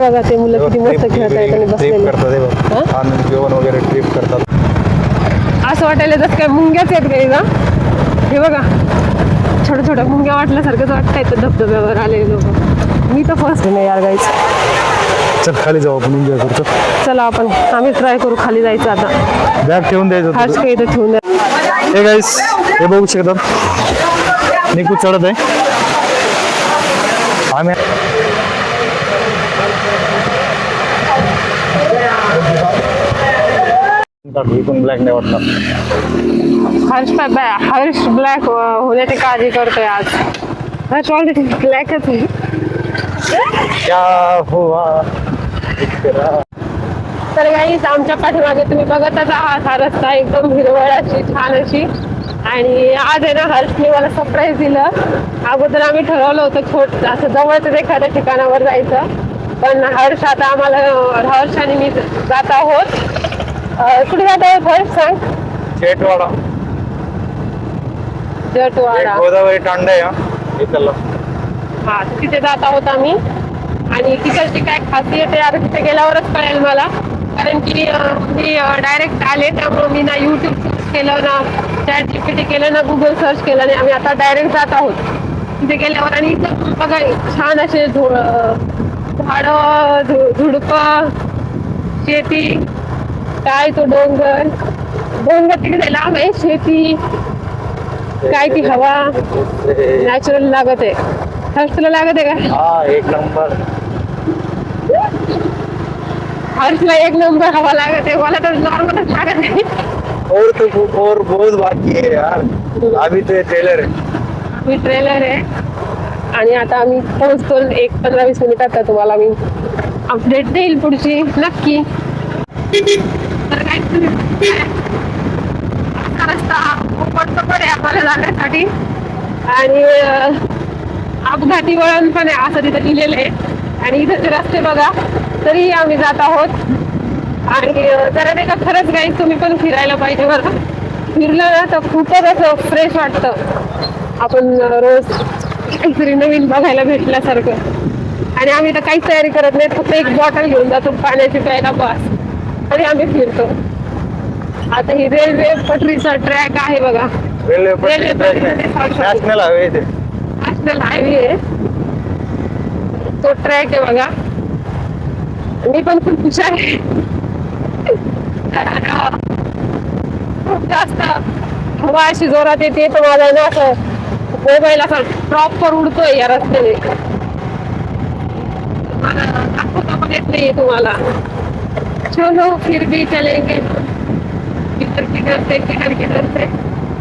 बघा ते मुलं किती मस्त खेळत आहेत आणि बसलेले. आनंद जेवण वगैरे ट्रिप करतात. असं वाटायला जसं काय मुंग्याच आहेत काही ना. हे बघा छोट्या छोट्या मुंग्या वाटल्यासारखंच वाटतंय तर धबधब्यावर आलेले लोक. मी तर फर्स्ट नाही यार गाईच. चल खाली जाऊ आपण एन्जॉय करतो. चला आम्ही ट्राय करू खाली जायचं आता. बॅग ठेवून द्यायचं. हाच काही इथं ठेवून द्या. हे गाईस हे बघू शकतात निकू चढत आहे. आम्ही इकडून ब्लॅक नाही वाटणार. हर्ष ब्लॅक होण्याची काळजी करतोय आज. हर्ष ऑलरेडी ब्लॅकच आहे. क्या हुआ तर गाईस आमच्या पाठीमागे तुम्ही बघतच आहात हा रस्ता एकदम हिरवळ अशी छान अशी. आणि आज आहे ना हर्षने मला सरप्राईज दिलं. अगोदर आम्ही ठरवलं होतं असं जवळच एखाद्या ठिकाणावर जायचं. पण हर्ष आता आम्हाला हर्ष आणि मी जात आहोत. कुठे जात आहोत हर्ष सांग. जेटवाडा. जेटवाडा गोदावरी तांडा हा तिथे जात आहोत आम्ही. आणि तिकडची काय खासियत आहे आता तिथे गेल्यावरच कळेल मला. कारण की मी डायरेक्ट आले त्यामुळे मी ना यूट्यूब सर्च केलं ना ChatGPT केलं ना गुगल सर्च केलं नाही. आम्ही आता डायरेक्ट जात आहोत तिथे गेल्यावर. आणि इथं बघा छान असे झाडं झुडपं शेती काय तो डोंगर तिकडे लांब आहे. शेती काय ती हवा नॅचरल लागत आहे. हर्ष तुला लागत आहे का. हा एक नंबर. हर्षला एक नंबर हवा लागत आहे. मला तर नॉर्मलच लागत नाही. और बहुत बाकी है यार. अभी तो ट्रेलर है. मी ट्रेलर आहे. आणि आता आम्ही पोहोचतो. 15-20 मिनिटात तुम्हाला मी अपडेट देईल पुढची नक्की. तर काय रस्ता पडतो पण आहे आम्हाला जाण्यासाठी. आणि अपघाती वळण पण आहे असं तिथं लिहिलेलं आहे. आणि इथं ते रस्ते बघा तरीही आम्ही जात आहोत. आणि जरा नाही का खरंच गाईस तुम्ही पण फिरायला पाहिजे बरं. फिरलं ना तर खूपच असं फ्रेश वाटतं. आपण रोज काहीतरी नवीन बघायला भेटल्यासारखं. आणि आम्ही तर काहीच तयारी करत नाही. फक्त एक बॉटल घेऊन जातो पाण्याची प्यायला बस. आणि आम्ही फिरतो. आता ही रेल्वे पटरीचा ट्रॅक आहे बघा. Railway national highway. National highway आहे तो ट्रॅक आहे बघा. मी पण खूप हुशार आहे. खूप जास्त हवा अशी जोरात येते तर माझा ना असं मोबाईल असा प्रॉपर उडतोय या रस्त्याने. मला दाखवता पण येत नाहीये तुम्हाला. चलो फिर भी चलेंगे.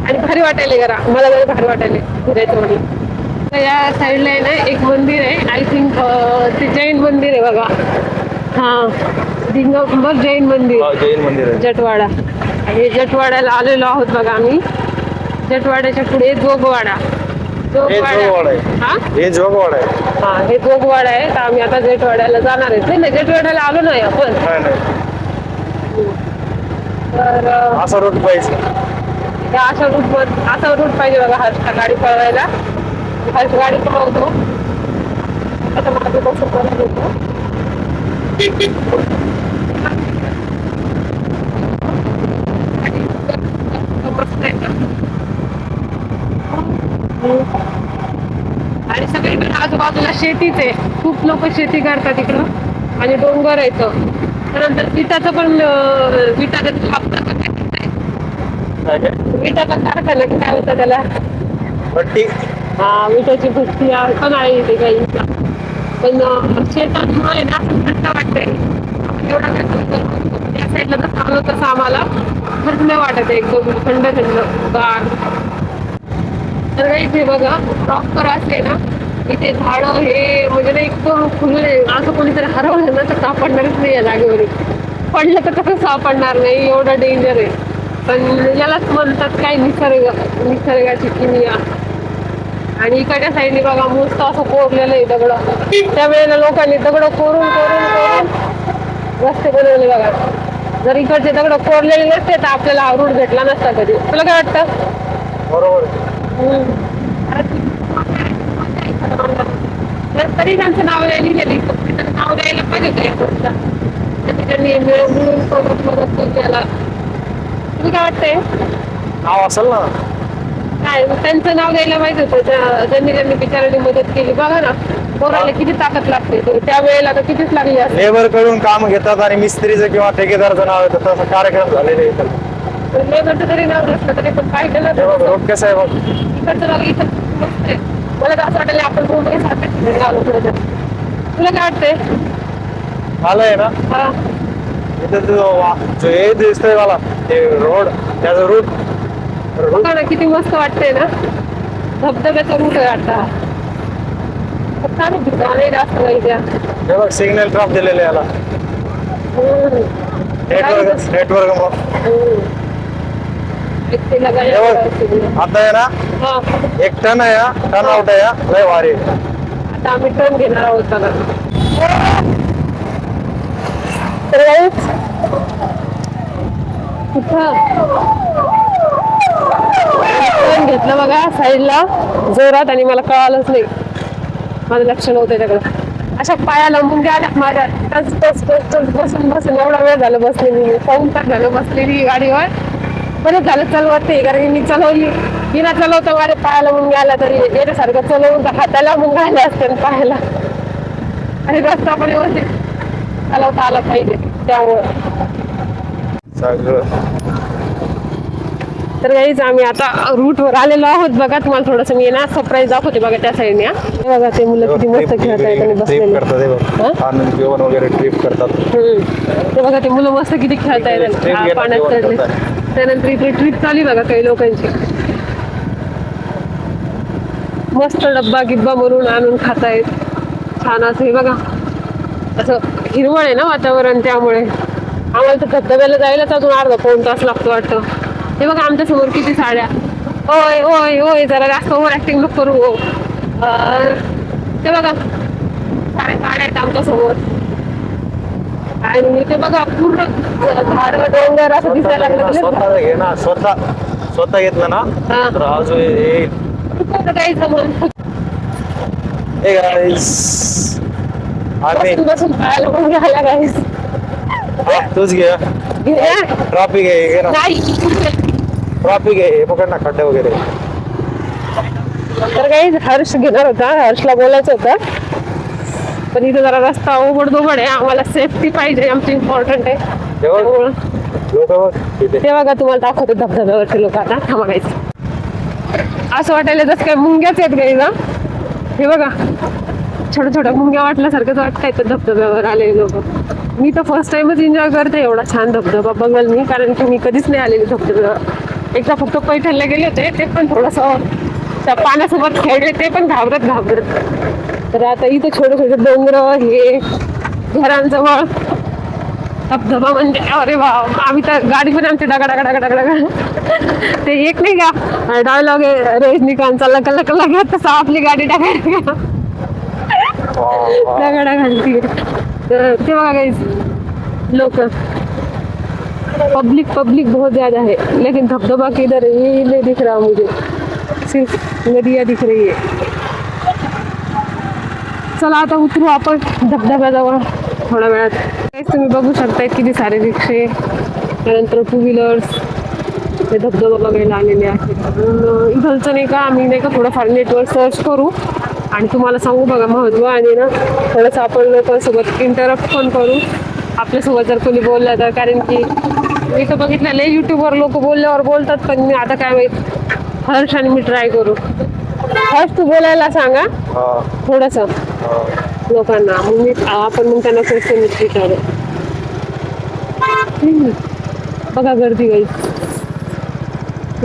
आणि भारी वाटायला जरा मला जरा भारी वाटायला फिरायचं म्हणून. या साईडला आहे ना एक मंदिर आहे. आय थिंक ते जैन मंदिर आहे बघा. हा दिगंबर जैन मंदिर जटवाडा. हे जटवाड्याला आलेलो आहोत बघा आम्ही. जटवाड्याच्या पुढे जोगवाडा. हा हे जोगवाडा आहे. हा हे जोगवाडा आहे. तर आम्ही आता जटवाड्याला जाणार आहे. नाही जटवाड्याला आलो नाही आपण. तर असा रूट पाहिजे. असा रूट पाहिजे बघा हर्षला गाडी पळवायला. हर्ष गाडी पळवतो. आता माझं कसं करत होतो. आणि सगळीकडे आजूबाजूला शेतीच आहे. खूप लोक शेती करतात इकडं. आणि डोंगर आहेत. त्यानंतर विटाचं पण विटाचा कारखाना काय होतं त्याला भट्टी. हा विटाची भट्टी पण आहे इथे काही. पण शेतांमुळे ना थंड वाटतंय. त्या साईडला जर चालू तसं आम्हाला थंड वाटत आहे. एकदम थंड गार. तर इथे बघा प्रॉपर असले ना इथे झाडं हे म्हणजे ना एकदम खुले. असं कोणीतरी हरवलं ना तर सापडणारच नाही या जागेवर. पडलं तर कसं सापडणार नाही एवढं डेंजर आहे. पण यालाच म्हणतात काय निसर्गाची किमया. आणि इकडच्या साईडने बघा मस्त असं कोरलेलं आहे दगड. त्यावेळेला लोकांनी दगड कोरून रस्ते बनवले बघा. जर इकडचे दगड कोरलेले नसते तर आपल्याला हा रूट भेटला नसता कधी. तुला काय वाटतं. बरोबर. तरी त्यांचं नाव लिहिलेलं नाव द्यायला पाहिजे होतं एक गोष्ट. त्यांनी मिळून सोबत मदत केली त्याला. तुला काय वाटतंय? नाव असेल ना. काय त्यांचं नाव द्यायला पाहिजे होतं ज्यांनी बिचारांनी मदत केली. बघा ना पोराला किती ताकद लागते. त्या वेळेला तर कितीच लागली असते. लेबर कडून काम घेतात आणि मिस्त्रीचं किंवा ठेकेदारचं नाव येतं तसं कार्यक्रम झालेले इथं. लेबरचं जरी नाव नसलं तरी पण काय केलं हे बघ रोड कसं आहे बघ. इकडचं बघ इथं मस्त आहे. मला तर असं वाटलं आपण मुंबई सारखं ठिकाणी आलो पुढे. तुला काय वाटतंय? मला आहे ना हा इथं जो हे दिसतंय मला ते रोड त्याचं रूट बघा ना किती मस्त वाटतंय ना. धबधब्याचा रूट आहे आता. छान आहे तिथं. नाही जास्त नाही त्या. हे बघ सिग्नल ड्रॉप दिलेले याला नेटवर्क इथे लगाया हे हुआ है बघ signal. आता आहे ना हा. एक टन आहे हा, टन आउट आहे हा, लय भारी. आता आम्ही टर्न घेणार आहोत बघा. तर guys, इथं टर्न घेतलं बघा साईडला जोरात आणि मला कळालंच नाही. माझं लक्ष नव्हतं त्याकडे. अशा पायाला मुंग्या आल्या माझ्या. टच टच टच टच बसून बसून एवढा वेळ झालं बसले मी. पाऊन तास झालं बसलेली गाडीवर. बरंच झालं चालवते कारण की मी चालवली बिना चालवता माझ्या पायाला मुंग्या आला तरी याच्यासारखं चालवून तर हाताला मुंग्या आल्या असते पायाला. आणि रस्ता पण व्यवस्थित चालवता आला पाहिजे त्यामुळं. सगळं तर गाईज आम्ही आता रूटवर आलेलो आहोत. बघा तुम्हाला थोडंसं मी ना सरप्राईज दाखवते बघा त्या साईडने. हे बघा ते मुलं किती मस्त खेळत आहेत आणि ट्रिप बसलेले. करतात हे बघ. आनंद जेवण वगैरे ट्रिप करतात. ते बघा ते मुलं मस्त किती खेळतायत Trip आणि घेणं पाण्यात जेवण चढले. करताय. त्यानंतर इथे ट्रिप चालू बघा काही लोकांची. मस्त डब्बा गिब्बा म्हणून आणून खातायत. छान असं हे बघा असं हिरवळ आहे ना वातावरण त्यामुळे. आम्हाला तर धबधब्याला जायलाच अजून अर्धा पाऊण तास लागतो वाटतं. हे बघा आमच्या समोर किती साड्या. ओय ओय ओय जरा जास्त ओव्हर ऍक्टिंग नको करू. ते बघा साड्या आहेत आमच्या समोर. आणि ते बघा पूर्ण झाड डोंगर असं दिसायला लागलं. स्वतः घे ना स्वतः घेतलं ना हा. तर अजून येईल. काही जमून हे guys, आम्ही बसून पाहायला पण घ्यायला गाईस. तूच घे ट्रॉफिक आहे नाही ट्रॉफिक आहे हे पकड ना खड्डे वगैरे. तर काही हर्ष घेणार होता. हर्षला बोलायचं होतं पण इथे जरा रस्ता ओबडधोबड आहे. आम्हाला सेफ्टी पाहिजे आमची इम्पॉर्टंट आहे. त्यामुळं लोक बघ तिथे. ते बघा तुम्हाला दाखवते धबधब्यावरचे लोक आता थांबायचं. असं वाटायला जसं काय मुंग्याच आहेत काही ना. हे बघा छोट्या छोट्या मुंग्या वाटल्यासारखंच वाटतंय तर धबधब्यावर आलेले लोक. मी तर फर्स्ट टाइमच एन्जॉय करते एवढा छान धबधबा बघल मी. कारण की मी कधीच नाही आलेली धबधब्यावर. एकदा फक्त पैठणला गेले होते ते पण थोडंसं त्या पाण्यासोबत खेळले ते पण घाबरत. तर आता इथं छोटे छोटे डोंगर हे घरांजवळ धबधबा म्हणजे अरे वा. आम्ही तर गाडी पण आमची डगा ते एक नाही का डायलॉग आहे रजनीकांतचा लका लका लगा तसा आपली गाडी डगा घालती. तर ते बघा काही लोक पब्लिक बहुत ज्यादा है लेकिन धबधबा किधर है ये नहीं दिख रहा मुझे. सिर्फ नदियाँ दिख रही है. चला आता उतरू आपण धबधब्याजवळ थोड्या वेळात. तुम्ही बघू शकताय किती सारे रिक्षे त्यानंतर टू व्हीलर्स ते धबधबा बघायला आलेले आहेत. इथलचं नाही का आम्ही नाही का थोडंफार नेटवर सर्च करू आणि तुम्हाला सांगू बघा महत्व. आणि ना थोडंसं आपण लोकांसोबत इंटरप्ट पण करू आपल्यासोबत जर कोणी बोललं तर. कारण की मी तर बघितलेलं आहे युट्यूबवर लोक बोलल्यावर बोलतात पण मी आता काय माहित. हर्ष आणि मी ट्राय करू. हर्ष तू बोलायला सांगा थोडंसं लोकांना. मग आपण मग त्यांना क्वेश्चन विचारू. बघा गर्दी गाई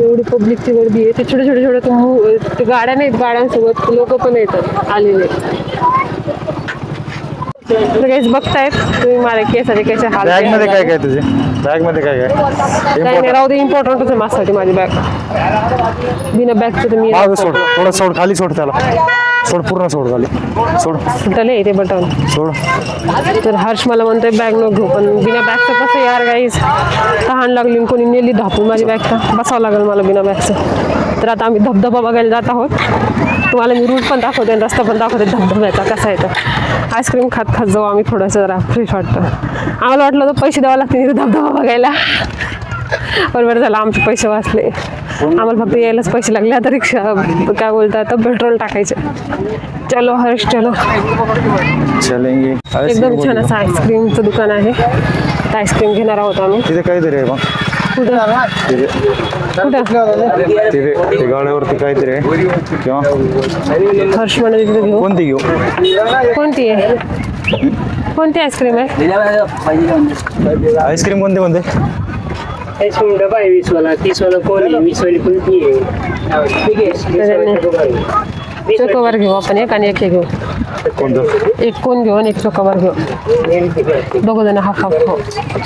एवढी पब्लिकची गर्दी आहे. ते छोटे गाड्या नाहीत गाड्यांसोबत लोक पण येतात आलेले. काहीच बघतायत तुम्ही मला केसाचे कसे हाल. बॅग मध्ये काय काय तुझे बॅग मध्ये काय काय राहू दे इम्पॉर्टंटच आहे माझ्यासाठी माझी बॅग. बिना बॅगचं तर मी सोड थोडं सोड खाली सोड त्याला सोड पूर्ण सोड खाली सोड सुटले ते बटन सोड. तर हर्ष मला म्हणतोय बॅग नको घेऊ पण बिना बॅगचं कसं यार गाईस. तहान लागली कोणी नेली धापून माझी बॅग तर बसावं लागेल मला बिना बॅगचं. तर आता आम्ही धबधबा बघायला जात आहोत. तुम्हाला मी रूट पण दाखवते आणि रस्ता पण दाखवते धबधब्याचा कसा आहे तर. आईस्क्रीम खात खात जाऊ आम्ही, थोडंसं जरा फ्रेश वाटतं. आम्हाला वाटलं तर पैसे द्यावं लागते धबधबा बघायला, बरोबर झालं आमचे पैसे वाचले. आम्हाला फक्त यायलाच पैसे लागले, आता रिक्षा काय बोलतात तर पेट्रोल टाकायचे. चलो हर्ष चलो. चलेंगे. एकदम छान असं आईस्क्रीमचं दुकान आहे, आईस्क्रीम घेणार आहोत आम्ही. तिथे काहीतरी आहे बघ, कुठं तिथे कुठं तिथे ते गाड्यावरती काहीतरी आहे किंवा हर्ष म्हणत तिथे घेऊ. कोणती घेऊ? कोणती आहे, कोणती आईस्क्रीम आहे? आईस्क्रीम कोणते कोणते? आईस्क्रीम डबा आहे 20 वाला, 30 वाला कोण आहे, 20 वाली कुल्फी आहे. ठीक आहे, 20 वाला डबा आहे. चोकोबार घेऊ आपण एक आणि एक हे घेऊ. कोणतं? एक कोण घेऊ आणि एक चोकोबार घेऊ, दोघं जण हाफ हाफ खाऊ.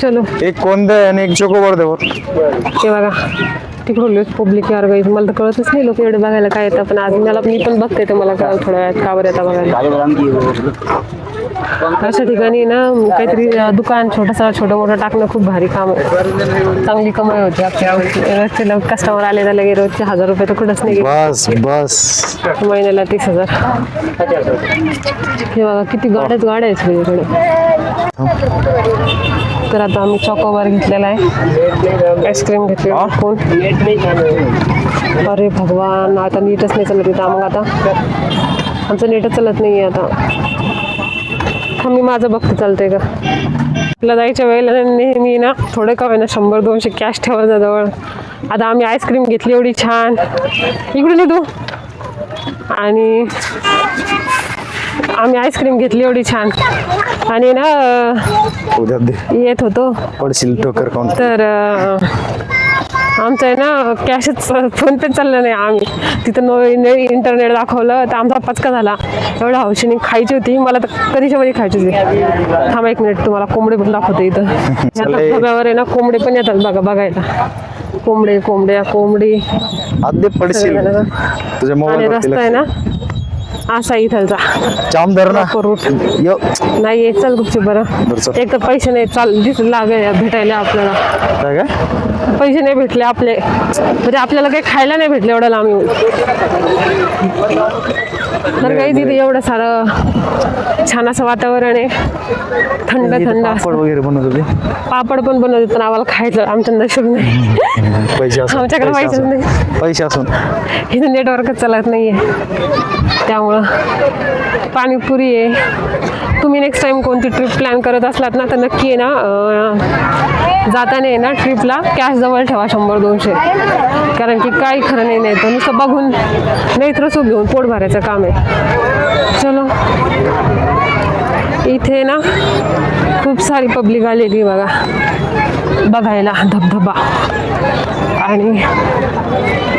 चलो. एक कोणतं आहे आणि एक चोकोबार देऊ. ते बघा तिकडून पब्लिक यार गाईज, मला तर कळतच नाही लोक एवढे बघायला काय येतं, पण आज मी पण बघते तर मला कळलं थोड्या वेळात का बरं येतं बघायला. अशा ठिकाणी ना काहीतरी दुकान छोटं मोठं टाकणं खूप भारी काम आहे, चांगली कमाई होते आपल्या. रोजचे लोक कस्टमर आले तर लगे रोजचे 1000 रुपये तर कुठंच नाही गेले. बस महिन्याला 30,000. हे बघा किती गाड्या आहेत सगळीकडे. तर आता आम्ही चॉकोबार घेतलेला आहे, आईस्क्रीम घेतलेला कोण. अरे भगवान, आता नीटच नाही चालत इथं. मग आता आमचं नीटच चालत नाही आहे आता. मी माझं बघते चालतंय का. आपल्या जायच्या वेळेला नेहमी ना थोडं का होईना 100-200 कॅश ठेवायचं जवळ. आता आम्ही आईस्क्रीम घेतली एवढी छान, इकडून येतो, आणि आम्ही आईस्क्रीम घेतली एवढी छान आणि ना येत होतो पडशील टोकर खाऊन. तर आमचं आहे ना कॅशच फोनपे चाललं नाही. आम्ही तिथं इंटरनेट दाखवलं तर आमचा पचका झाला. एवढ्या हौशीने खायची होती मला तर, कधीच्या मध्ये खायची होती. थांबा एक मिनिट, तुम्हाला कोंबडे पण दाखवते इथं. या धबधब्यावर आहे ना कोंबडे पण येतात बघा बघायला. कोंबडी आधी पडशील तुझ्या आणि मोबाईल. रस्ता आहे ना असा इथलचा जाम धर ना रूट नाही. चल गुपचूप बरं. एक तर पैसे नाही लागे भेटायला आपल्याला. काय पैसे नाही भेटले आपले, म्हणजे आपल्याला काही खायला नाही भेटलं एवढं लांब येऊन. तर काही तिथे एवढं सारं छान असं वातावरण आहे, थंड पापड वगैरे बनवत होते. पापड पण बनवत, पण आम्हाला खायचं आमचं नशीब नाही. पैसे असून आमच्याकडे पैसेच नाही. पैसे असून इथं नेटवर्कच चालत नाहीये, त्यामुळं पाणीपुरी आहे. तुम्ही नेक्स्ट टाइम कोणती ट्रिप प्लॅन करत असलात ना तर नक्की आहे ना जाताना आहे ना ट्रिपला कॅश जवळ ठेवा 100-200, कारण की काही खरं नाही तर नुसतं बघून नाही तर रसू घेऊन पोट भरायचं काम आहे. चलो. इथे ना खूप सारी पब्लिक आलेली बघा बघायला धबधबा. आणि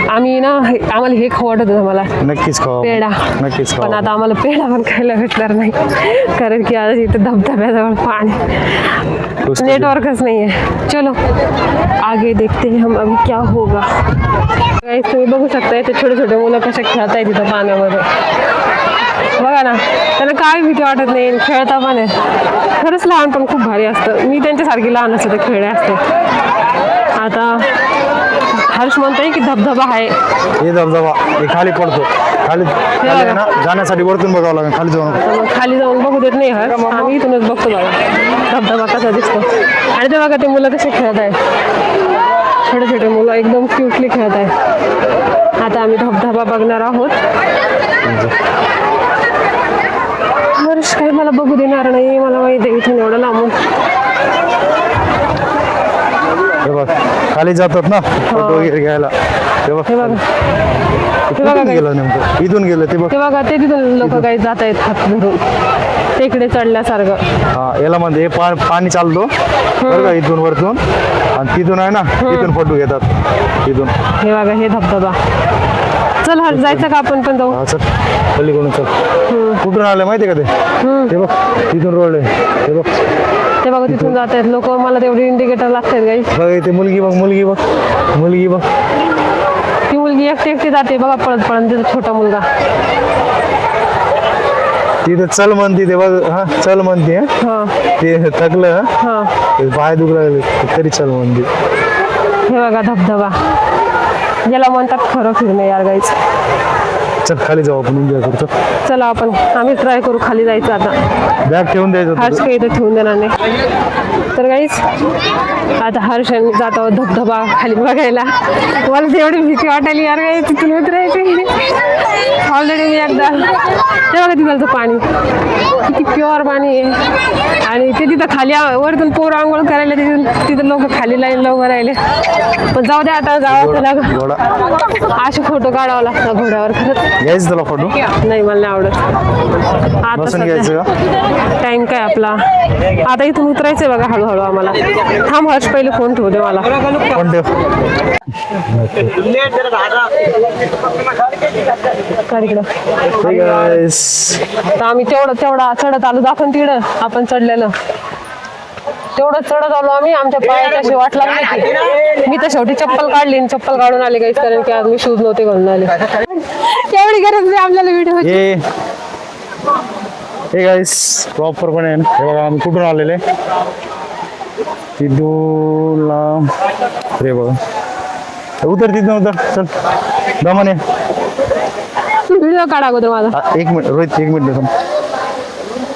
आम्ही ना आम्हाला हे खाऊ वाटत होतं मला, नक्कीच खावा, पेढा. नक्कीच पण खावा. आता आम्हाला पेढा पण खायला भेटणार नाही, कारण की आज इथे धबधब्याजवळ पाणी, नेटवर्कच नाही आहे. चलो आगे देखते हैं हम अभी क्या होगा. तुम्ही बघू शकता इथे छोटे छोटे मुलं कसे खेळताय तिथं पाण्यामध्ये. बघा ना, त्यांना काय भीती वाटत नाही, खेळता पण आहे. खरंच लहानपण खूप भारी असतं. मी त्यांच्यासारखी लहान असते तर खेळले असते. आता हर्ष म्हणतोय की धबधबा आहे, हे धबधबा हे खाली पडतो. खाली आहे ना, जाण्यासाठी वरतून बघावं लागेल, खाली जाऊ नका. मग खाली जाऊन बघू देत नाही हर्ष, आम्ही इथूनच बघतो बघा धबधबा कसा दिसतो. आणि ते बघा ते मुलं कसे खेळत आहे, छोटे छोटे मुलं एकदम क्यूटली खेळत आहे. आता आम्ही धबधबा बघणार आहोत. हर्ष काही मला बघू देणार नाही, मला माहिती आहे इथून एवढं लांबून. हे बघ खाली जातात ना फोटो वगैरे घ्यायला. ते बघ हे बघा, हे बघा कुठून काय, गेलं नेमकं, इथून गेलं ते बघ. ते बघा ते तिथून लोक काही जात आहेत हात धरून टेकडे चढल्यासारखं. हा याला म्हणजे हे पाणी चालतो बरं का इथून वरतून, आणि तिथून आहे ना तिथून फोटो घेतात तिथून. हे बघा हे धबधबा. चल हर्ष जायचं का आपण पण जाऊ. हा चल पलीकडून चल. कुठून आलं माहितीये का ते बघ तिथून रोड आहे ते बघ. ते बघा तिथून जात आहेत लोक, मला तेवढी इंडिकेटर लागतात गाई. बघ ते मुलगी बघ, मुलगी बघ, मुलगी बघ. ती मुलगी एकटी एकटी जाते बघा पळत पळत. तिचा छोटा मुलगा तिथे चल म्हणते ते बघ. हा चल म्हणते. हा ते थकलं हा, पाय दुख लागले तरी चल म्हणते. हे बघा धबधबा, याला म्हणतात खरं फिरणं यार गाईच. चल खाली जाऊ आपण एन्जॉय करतो. चला आम्ही ट्राय करू खाली जायचं आता. बॅग ठेवून द्यायचं हर्ष होतं. काही इथं ठेवून देणार नाही. तर गाईच आता हर्ष आणि जात आहोत धबधबा खाली बघायला. मला तेवढी भीती वाटायली यार काय तिथून उतरायची. ऑलरेडी मी एकदा ते बघा तिथलं पाणी किती प्युअर पाणी आहे. आणि ते तिथं खाली वरतून पोर आंघोळ करायला तिथं लोक खाली लाईन उभं राहिले. पण जाऊ द्या आता जावं घोडा असे फोटो काढावा लागतात घोड्यावर. खरंच घ्यायचं तुला फोटो. नाही मला नाही आवडत. आता बसून घ्यायचं सध्या टाइम काय आपला आता इथून उतरायचंय बघा हळूहळू आम्हाला. थांब हर्ष पहिले फोन ठेवू दे मला. फोन ठेव. काय तिकडं Hey guys. तर आम्ही तेवढा चढत आलो दाखवून तिकडं आपण चढलेलं तेवढं चढत आलो आम्ही. आमच्या पायाची अशी वाट लागली की मी तर शेवटी चप्पल काढली आणि चप्पल काढून आले काहीच कारण की आज मी शूज नव्हते घालून आले. एवढी गरज नाही आपल्याला व्हिडिओ. हे गाईस प्रॉपर पण आहे ना. हे बघा आम्ही कुठून आलेले तिथूला. अरे बघा उतर तिथून उतर. चल दमाने. व्हिडिओ काढा अगोदर माझा. एक मिनिट रोहित, एक मिनिट थांब.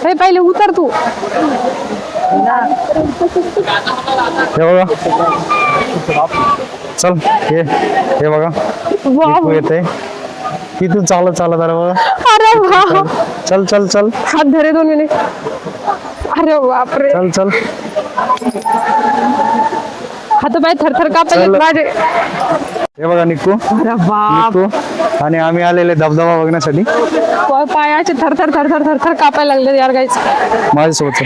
हे पहिले उतर तू. हे बघा चल. हे बघा वाव. येते तिथून चालत अरे बघा. अरे वा. चल चल चल. हात धरे 2 मिनिट. अरे बापरे. चल चल. हात पाय थरथर कापायले माझे. हे बघा निक्कू. अरे बाप. निक्कू आणि आम्ही आलेले धबधबा बघण्यासाठी. पायाचे थरथर कापायला लागले यार गाईच. माझ्यासोबत चल.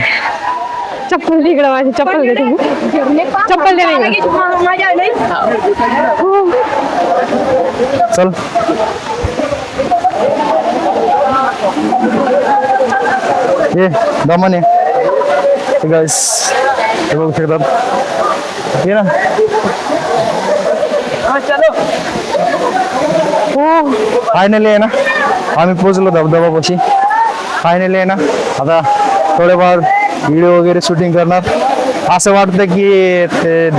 चप्पल इकडे माझी चप्पल घे तुम्ही. चप्पल दे नाही. चल. ये दमाने. गाईस हे बघू शकतात. ये ना. हो फायनली आहे ना आम्ही पोहोचलो धबधबापाशी. फायनली आहे ना आता थोडेफार व्हिडिओ वगैरे शूटिंग करणार. असं वाटतं की ते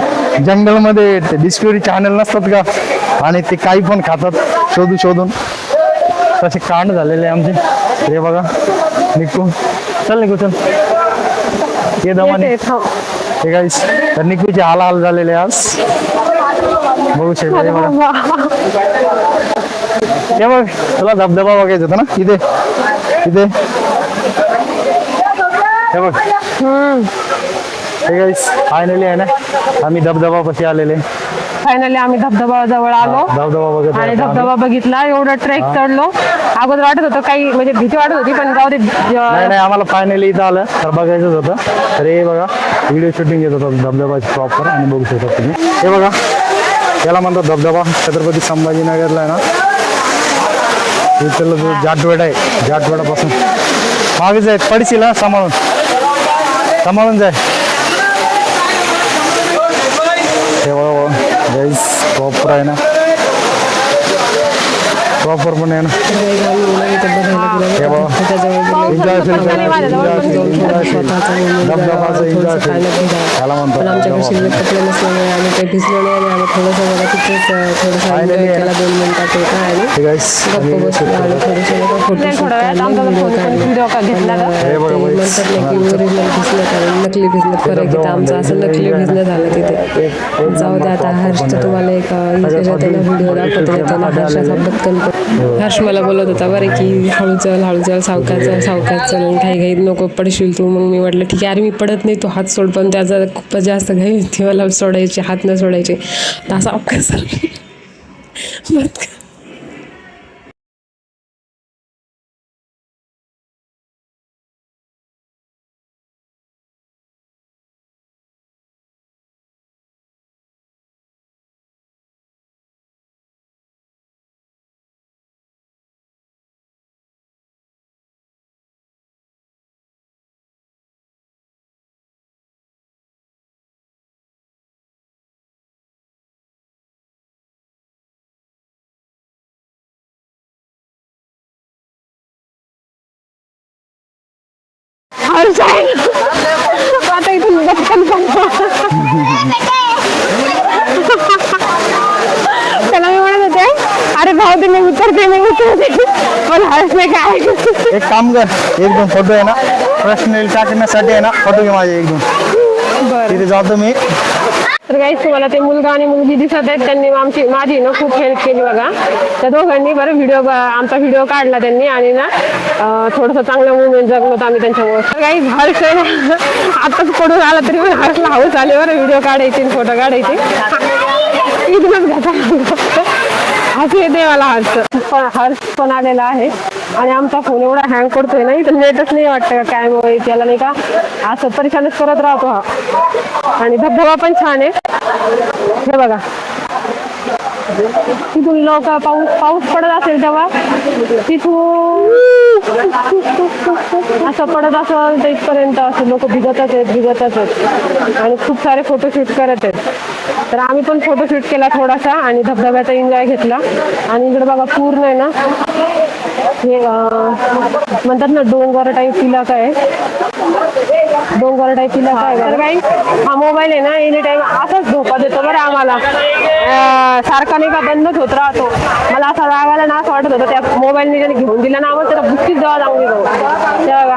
जंगलमध्ये ते डिस्कवरी चॅनल नसतात का आणि ते काही पण खातात शोधून तसे कांड झालेले आमचे. हे बघा निकू. चल निकू चल. ये दमाने. हे गाईस तर निकूचे हाल झालेले आज बघू शकता. हे बघा हे बघ तुला धबधबा बघायचा होता ना इथे हे बघ. हे गाईस फायनली आहे ना आम्ही धबधबापाशी आलेले. फायनली आम्ही धबधबा जवळ आलो धबधबा बघत आणि आहे. धबधबा बघितला. एवढं ट्रेक चढलो. अगोदर वाटत होतं काही म्हणजे भीती वाटत होती पण जाऊ दे. नाही आम्हाला फायनली इथं आलं तर बघायचंच होतं. तर हे बघा व्हिडिओ शूटिंग येत होतं धबधबाची प्रॉपर आणि बघू शकता तुम्ही. हे बघा याला म्हणतात धबधबा. छत्रपती संभाजीनगरला आहे ना. इथलं जो जाटवेड आहे जाटवेडापासून मागे जाय पडशील ना. सांभाळून जाय. हे बघा गाईस प्रॉपर आहे ना. प्रॉपर पण आहे ना. हे बघा एन्जॉय धबधबाचं एन्जॉय त्याला म्हणतात. आमच्याकडे शिल्लक कपडे नसल्यामुळे आम्ही काही भिजलो नाही आणि आम्ही थोडंसं बघा तिथेच थोडंसं एन्जॉय केला 2 मिनिटात होता आणि हे गाईस गप्प बसलो आणि थोडंसं बघा फोटोशूट काढले व्हिडिओ म्हणतात ना की ओरिजिनल भिजलं कारण नकली भिजण्यात फरक येतं. आमचं असं नकली भिजणं झालं तिथे. जाऊ द्या आता. हर्षचं तुम्हाला एक त्याला व्हिडिओ दाखवता येतो ना. हर्ष असा पटकन हर्ष मला बोलत होता बरं की हळू चल सावकाश चल घाईत नको पडशील तू. मग मी म्हटलं ठीक आहे अरे मी पडत नाही तू हात सोड. पण त्याचा खूपच जास्त घाई होती मला सोडायची हात न सोडायचे. तर असा अवकाश आता इथून त्याला मी म्हणत होते अरे भाऊ तुम्ही उतर करते मी उचलते पण हर्षने काय एक काम कर, एक दोन फोटो आहे ना पर्सनल टाकण्यासाठी आहे ना, फोटो घे माझे एक दोन, बरं. तिथे जातो मी. तर काही तुम्हाला ते मुलगा आणि मुलगी दिसत आहेत, त्यांनी माझी ना खूप हेल्प केली बघा. त्या दोघांनी बरं आमचा व्हिडिओ काढला त्यांनी आणि ना थोडंसं चांगलं मुवमेंट जगलो होतं आम्ही त्यांच्यामुळे. तर काही हर्ष आहे ना आताच पडून आला तरी पण हर्षला हाऊस आली बरं व्हिडिओ काढायचे फोटो काढायचे. इथूनच घ्यायचा असं येते मला हर्ष पण आलेला आहे आणि आमचा फोन एवढा हँग करतोय ना, इथं नेटच नाही वाटतं का काय मग त्याला नाही का, असं परेशानच करत राहतो हा. आणि धबधबा पण छान आहे हे बघा. तिथून लोक पाऊस पडत असेल तेव्हा तिथून असं पडत असेल तर इथपर्यंत असं लोक भिजतच आहेत आणि खूप सारे फोटोशूट करत आहेत. तर आम्ही पण फोटोशूट केला थोडासा आणि धबधब्याचा एन्जॉय घेतला. आणि इकडे बघा पूर्ण आहे ना हे म्हणतात ना डोंगर टाईप इलाका आहे, डोंगर टाईप इलाका आहे. तर काही हा मोबाईल आहे ना एनी टाइम असाच धोका देतो बरं आम्हाला, सारखा नाही का बंदच होत राहतो. मला असा रागायला ना असं वाटत होतं त्या मोबाईलने जरी घेऊन दिला ना आम्हाला त्याला बुक्कीच जेव्हा चांगली जाऊ तेव्हा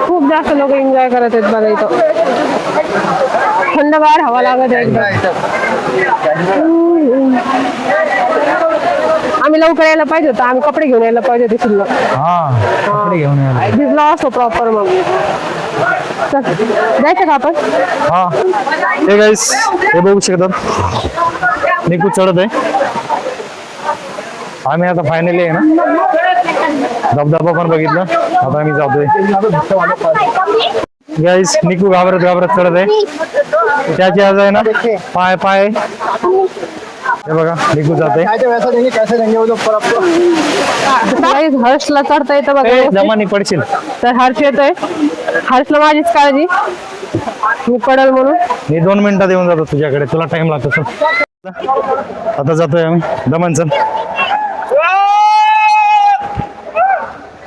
खूप जास्त लोक एन्जॉय करत आहेत बघा. इथं थंडगार हवा लागत आहे एकदम. आम्ही लवकर यायला पाहिजे होतं, आम्ही कपडे घेऊन यायला पाहिजे होते शिल्लक. कपडे घेऊन यायला. भिजला असतो प्रॉपर. मग जायचं का आपण? हा हे गाईस हे बघू शकतात निकू चढत आहे. आम्ही आता फायनली आहे ना धबधबा पण बघितलं, आता आम्ही जातोय. गाईस निकू घाबरत चढत आहे, त्याची आज आहे ना पाय हे बघा निकू जाते. हर्षला चढता येतं बघा, जमानी पडशील. तर हर्ष येतोय, हर्षला माझीच काळजी, मी पडल म्हणून. मी 2 मिनिटात येऊन जातो तुझ्याकडे, तुला टाइम लागतो. चल आता जातोय आम्ही दमन. चल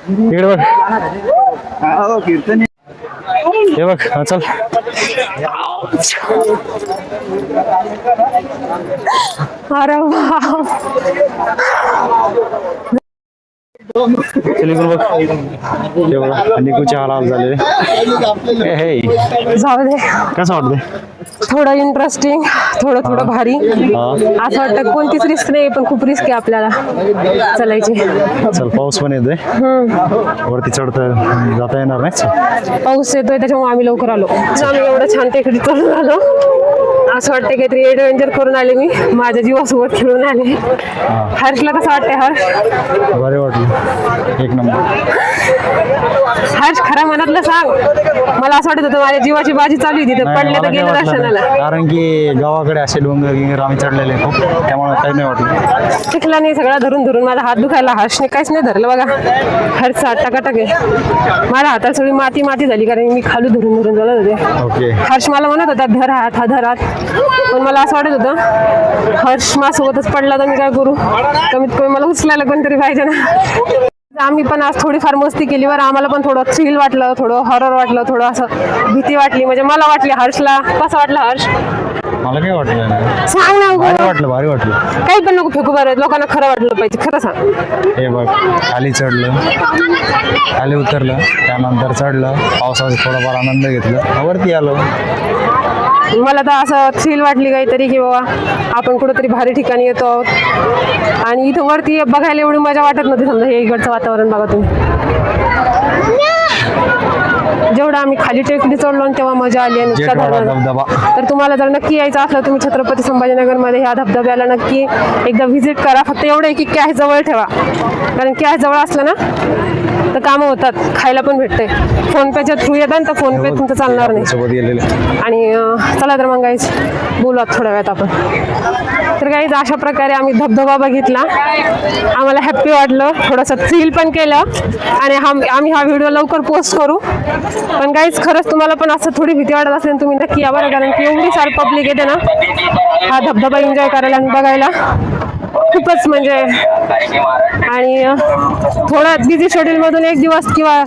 इकडे बघ, हे बघ. हा चल अरे वा निकूचे हाल झालेले. जाऊ दे, कसं वाटतंय? थोडं इंटरेस्टिंग, थोडं भारी. असं वाटतं कोणतीच रिस्क नाही पण खूप रिस्क आहे आपल्याला चालायची. चल पाऊस पण येतोय, वरती चढता जाता येणार नाही. पाऊस येतोय त्याच्यामुळे आम्ही लवकर आलो. आम्ही एवढं छान टेकडी चढून आलो, असं वाटतं काहीतरी एडव्हेंचर करून आले, मी माझ्या जीवासोबत खेळून आले. हर्षला कसं वाटतंय? हर्ष बरे वाटलं, एक नंबर. हर्ष खरा मनातलं सांग, मला असं वाटत होतं माझ्या जीवाची बाजी चालू होती, पडले तर गेलं दर्शनाला. कारण की गावाकडे असे डोंगर आम्ही चढलेले खूप, त्यामुळे काही नाही वाटलं. शिकला नाही, सगळा धरून माझा हात दुखायला. हर्षने काहीच नाही धरलं बघा. हर्ष टकाटक आहे, माझ्या हातात सगळी माती झाली कारण मी खाली धरून चालत होते. ओके. हर्ष मला म्हणत होता धर हात, पण मला असं वाटत होतं हर्ष माझ्यासोबतच पडला तर मी काय करू, कमीत कमी मला उचलायला कोणतरी पाहिजे ना. आम्ही पण आज थोडीफार मस्ती केली बरं. आम्हाला पण थोडं थ्रिल वाटलं, थोडं हॉरर वाटलं, थोडं असं भीती वाटली. म्हणजे मला वाटली. हर्षला कसं वाटलं? हर्ष मला काय वाटलं सांग ना. भारी वाटलं. काही पण नको फेकू बरं, लोकांना खरं वाटलं पाहिजे, खरं सांग. हे बघ, खाली चढलं, खाली उतरलं, त्यानंतर चढलं, पावसाचा थोडाफार आनंद घेतला, वरती आलो. मला तर असं थ्रिल वाटली काहीतरी की बाबा आपण कुठंतरी भारी ठिकाणी येतो आहोत. आणि इथं वरती बघायला एवढी मजा वाटत नव्हती. समजा हे इकडचं वातावरण बघा तुम्ही, जेवढं आम्ही खाली टेकडी चढलो आणि तेव्हा मजा आली. आणि धबधबा तर तुम्हाला जर नक्की यायचं असलं तुम्ही छत्रपती संभाजीनगरमध्ये ह्या धबधब्याला नक्की एकदा व्हिजिट करा. फक्त एवढं आहे की कॅश जवळ ठेवा, कारण कॅश जवळ असलं ना तर कामं होतात, खायला पण भेटते. फोनपेच्या थ्रू येतात तर फोनपे तुमचं चालणार नाही. आणि चला तर मग गाईज बोलू थोड्या वेळात आपण. तर गाईज अशा प्रकारे आम्ही धबधबा बघितला, आम्हाला हॅप्पी वाटलं, थोडंसं थ्रिल पण केलं. आणि आम्ही हा व्हिडिओ लवकर पोस्ट करू. पण गाईज खरंच तुम्हाला पण असं थोडी भीती वाटत असेल तुम्ही नक्की या बरं, कारण की एवढी सारी पब्लिक येते ना हा धबधबा एन्जॉय करायला आणि बघायला, खूपच म्हणजे. आणि थोडं बिझी शेड्यूलमधून एक दिवस किंवा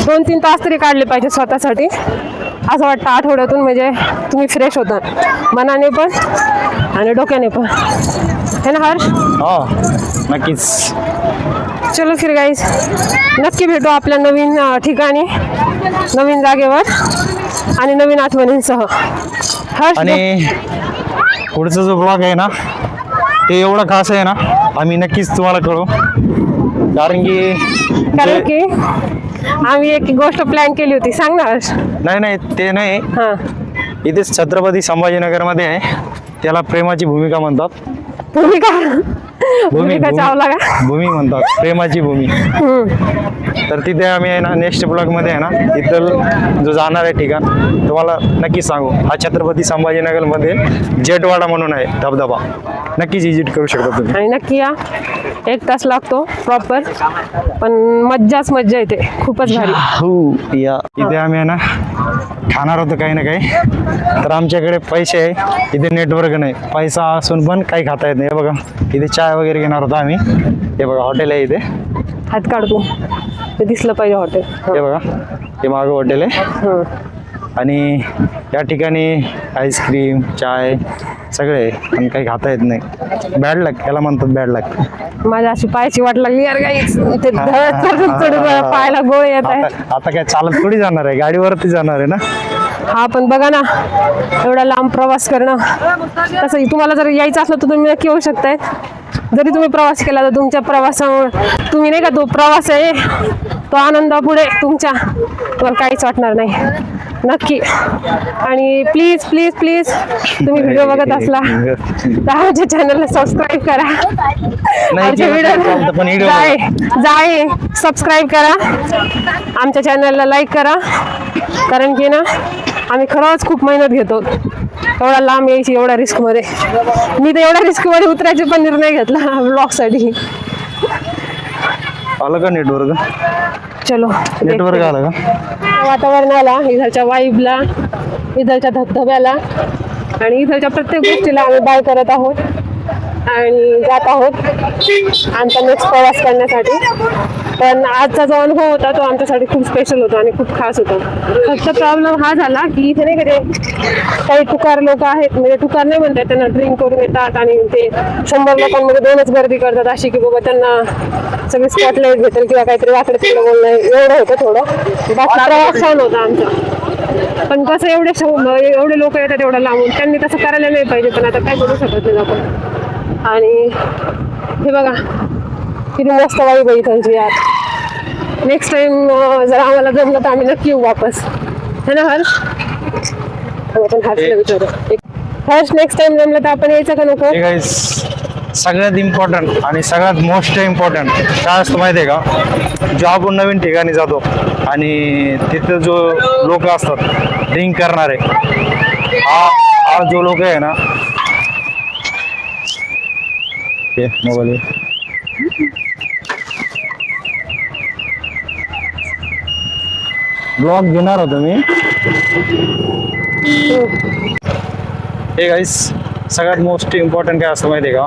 2-3 तास तरी काढले पाहिजे स्वतःसाठी, असं वाटतं आठवड्यातून. म्हणजे तुम्ही फ्रेश होता मनाने पण आणि डोक्याने पण. है ना हर्ष? हा नक्कीच. चलो फिर गाईज, नक्की भेटू आपल्या नवीन ठिकाणी, नवीन जागेवर आणि नवीन आठवणींसह. हर्ष आणि पुढचा जो ब्लॉग आहे ना ते एवढं खास आहे ना, आम्ही नक्कीच तुम्हाला कळू. कारण की आम्ही एक गोष्ट प्लॅन केली होती, सांग ना हर्ष. नाही ते नाही, हा, इथेच छत्रपती संभाजीनगर मध्ये आहे, त्याला प्रेमाची भूमिका म्हणतात. भूमिका चावला का? भूमी म्हणतात, प्रेमाची भूमी. तर तिथे आम्ही आहे ना नेक्स्ट ब्लॉग मध्ये आहे ना तिथं जो जाणार आहे ठिकाण तुम्हाला नक्कीच सांगू. हा छत्रपती संभाजीनगर मध्ये जेटवाडा म्हणून आहे धबधबा, नक्कीच विजिट करू शकता तुम्ही. आणि नक्की या, 1 तास लागतो प्रॉपर, पण मज्जाच मज्जा येते, खूपच भारी. हो या इथे आम्ही आहे ना खाणार होतो काही ना काही, तर आमच्याकडे पैसे आहे, इथे नेटवर्क नाही, पैसा असून पण काही खाता येत नाही. हे बघा इथे चाय वगैरे घेणार होतो आम्ही. हे बघा हॉटेल आहे इथे, हात काढतो ते दिसलं पाहिजे हॉटेल. हे बघा हे मागं हॉटेल आहे. आणि या ठिकाणी आईस्क्रीम चाय सगळे आहे, पण काही खाता येत नाही. बॅड लक याला म्हणतात, बॅड लक. माझ्या अशी पायाची वाट लागली यार गाईच, ते चढून पायाला गोळे येत आहे. आता काय चालत थोडी जाणार आहे, गाडीवरती जाणार आहे ना. हा पण बघा ना, एवढा लांब प्रवास करणं, तसं तुम्हाला जर यायचं असलं तर तुम्ही नक्की येऊ शकताय. जरी तुम्ही प्रवास केला तर तुमच्या प्रवासामुळे तुम्ही नाही का, तो प्रवास आहे तो आनंदापुढे तुमच्या तुम्हाला काहीच वाटणार नाही, नक्की. आणि प्लीज प्लीज प्लीज तुम्ही व्हिडिओ बघत असला तर आमच्या चॅनलला सबस्क्राईब करा. आमच्या व्हिडिओ जाय सबस्क्राईब करा, आमच्या चॅनलला लाईक करा. कारण की ना आम्ही खरंच खूप मेहनत घेतो, एवढा लांब यायची, एवढ्या रिस्कमध्ये. मी तर एवढ्या रिस्कमध्ये उतरायचे पण निर्णय घेतला ब्लॉगसाठी. आलं का नेटवर्क? चलो नेटवर्क आलं का? वातावरणाला, इथलच्या वाईबला, इथलच्या धबधब्याला आणि इथलच्या प्रत्येक गोष्टीला आम्ही बाय करत आहोत आणि जात आहोत आमचा नेक्स्ट प्रवास करण्यासाठी. पण आजचा जो अनुभव होता तो आमच्यासाठी खूप स्पेशल होता आणि खूप खास होता. फक्त प्रॉब्लेम हा झाला की इथे नाही का काही टुकार लोक आहेत, म्हणजे टुकार नाही म्हणतात, त्यांना ड्रिंक करून येतात आणि ते 100 लोकांमध्ये 2च गर्दी करतात अशी की बाबा त्यांना सगळे स्पॉटलाईट भेटेल किंवा काहीतरी वाकडे तिकडे बोलणं, एवढं होतं थोडं. बाकी प्रवास छान होता आमचा. पण कसं एवढे लोक येतात एवढं लांबून, त्यांनी तसं करायला नाही पाहिजे, पण आता काय करू शकत नाही आपण. आणि हे बघा किती मस्त वाईब आहे इथलची यार. नेक्स्ट टाइम जर आम्हाला जमलं तर आम्ही नक्की येऊ वापस, है ना हर्ष? आपण हर्षला विचारू, हर्ष नेक्स्ट टाइम जमलं तर आपण यायचं का नको? सगळ्यात इम्पॉर्टंट आणि सगळ्यात मोस्ट इम्पॉर्टंट काय असतं माहिती आहे का, जो आपण नवीन ठिकाणी जातो आणि तिथं जो लोक असतात ड्रिंक करणारे, हा जो लोक आहे ना, मोबाईल ब्लॉग घेणार होतो मी. हे गाईस सगळ्यात मोस्ट इम्पॉर्टंट काय असतं माहिती आहे का,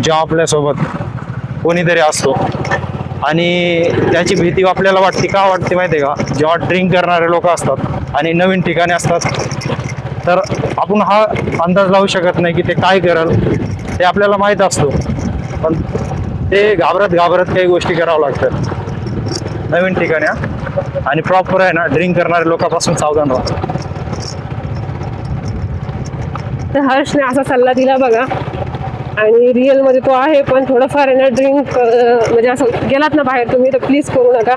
जेव्हा आपल्यासोबत कोणीतरी असतो आणि त्याची भीती आपल्याला वाटते, का वाटते माहिती आहे का, जेव्हा ड्रिंक करणारे लोक असतात आणि नवीन ठिकाणी असतात तर आपण हा अंदाज लावू शकत नाही की ते काय करल, ते आपल्याला माहीत असतो, पण ते घाबरत काही गोष्टी करावं लागतात नवीन ठिकाणी. आणि प्रॉपर आहे ना ड्रिंक करणाऱ्या लोकांपासून सावधान राहा. तर हर्षने असा सल्ला दिला बघा, आणि रिअलमध्ये तो आहे, पण थोडंफार आहे ना ड्रिंक म्हणजे असं गेलात ना बाहेर तुम्ही तर प्लीज करू नका,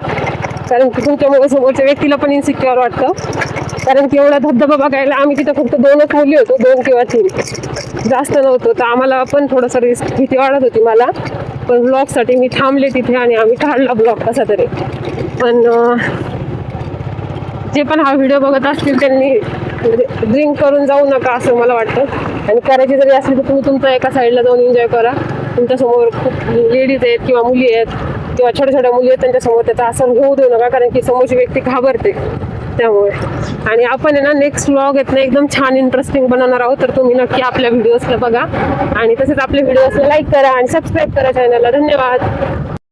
कारण की तुमच्यामुळे समोरच्या व्यक्तीला पण इन्सिक्युअर वाटतं. कारण की एवढा धबधबा बघायला आम्ही तिथं फक्त 2च मुली होतो, 2 किंवा 3, जास्त नव्हतो. तर आम्हाला पण थोडंसं भीती वाटत होती मला, पण ब्लॉगसाठी मी थांबले तिथे आणि आम्ही काढला ब्लॉग कसा तरी. पण जे पण हा व्हिडिओ बघत असतील त्यांनी ड्रिंक करून जाऊ नका असं मला वाटतं. आणि करायची जरी असली तर तुम्ही तुमच्या एका साईडला जाऊन एन्जॉय करा. तुमच्यासमोर खूप लेडीज आहेत किंवा मुली आहेत किंवा छोट्या छोट्या मुली आहेत, त्यांच्यासमोर त्याचा असर घेऊ देऊ नका, कारण की समोरची व्यक्ती घाबरते त्यामुळे. आणि आपण आहे ना नेक्स्ट व्लॉग आहेत ना एकदम छान इंटरेस्टिंग बनवणार आहोत, तर तुम्ही नक्की आपल्या व्हिडिओजला बघा आणि तसेच आपल्या व्हिडिओजला लाईक करा आणि सबस्क्राईब करा चॅनलला. धन्यवाद.